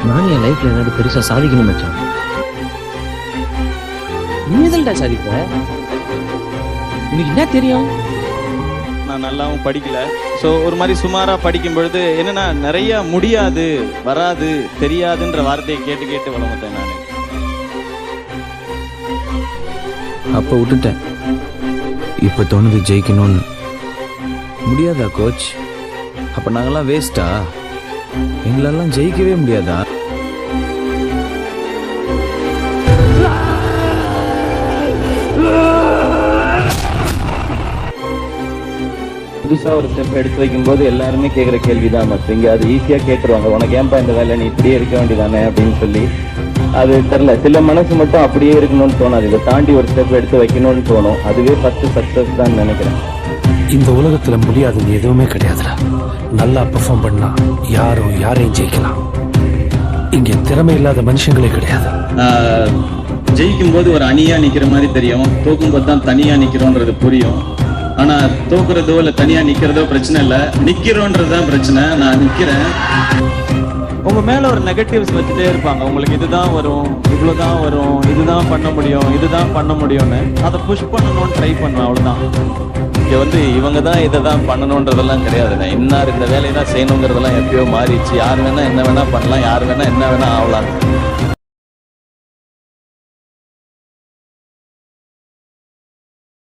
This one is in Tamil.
நான் என் லைஃப்ல ஏதாவது பெருசா சாதிக்கணும் மச்சான். நீ எதல்டா சாதிப்ப? உனக்கு என்ன தெரியும்? நான் நல்லாவும் படிக்கல. ஸோ ஒரு மாதிரி சுமாராக படிக்கும் பொழுது என்னன்னா நிறைய முடியாது, வராது, தெரியாதுன்ற வார்த்தையை கேட்டு கேட்டு வளர்ந்தேன் நான். அப்போ விட்டுட்டேன். இப்போ தோணுது ஜெயிக்கணும்னு. முடியாதா கோச்? அப்போ நாங்கெல்லாம் வேஸ்டா? எங்களெல்லாம் ஜெயிக்கவே முடியாதா? புதுசாக ஒரு ஸ்டெப் எடுத்து வைக்கும்போது எல்லாருமே கேட்குற கேள்வி தான் மஸ்ட். இங்கே அது ஈஸியாக கேட்டுருவாங்க, உனக்கு ஏன்பா இந்த வேலை, நீ இப்படியே இருக்க வேண்டியதானே அப்படின்னு சொல்லி. அது தெரில, சில மனசு மட்டும் அப்படியே இருக்கணும்னு தோணாது, இதை தாண்டி ஒரு ஸ்டெப் எடுத்து வைக்கணும்னு தோணும். அதுவே ஃபஸ்ட்டு சக்ஸஸ் தான் நினைக்கிறேன். இந்த உலகத்துல முடியாதுன்னு எதுவுமே கிடையாதுடா. நல்லா பெர்ஃபார்ம் பண்ணா யாரையும் ஜெயிக்கலாம். இங்க திறமை இல்லாத மனுஷங்களே கிடையாது. ஜெயிக்கும் போது ஒரு அணியா நிக்கிற மாதிரி தெரியும், தோக்கும் போது தான் தனியா நிக்கிறோன்றது புரியும். ஆனா தோக்குறதோ இல்ல தனியா நிக்கிறதோ பிரச்சனை இல்ல, நிக்கிறோன்றதுதான் பிரச்சனை. நான் நிக்கிறேன். உங்க மேல ஒரு நெகட்டிவ்ஸ் வச்சுட்டே இருப்பாங்க, உங்களுக்கு இதுதான் வரும், இவ்வளவுதான் வரும், இதுதான் பண்ண முடியும், இதுதான் பண்ண முடியும்னு. அதை புஷ் பண்ணணும்னு ட்ரை பண்ணுவேன், அவ்வளவுதான். இங்க இவங்க தான் இதை தான் பண்ணணுன்றதெல்லாம் கிடையாதுண்ணே. இன்னார் இந்த வேலையை தான் செய்யணுங்கிறதெல்லாம் எப்பயோ மாறிடுச்சு. யார் வேணா என்ன வேணா பண்ணலாம், யார் வேணா என்ன வேணா ஆகலாம்.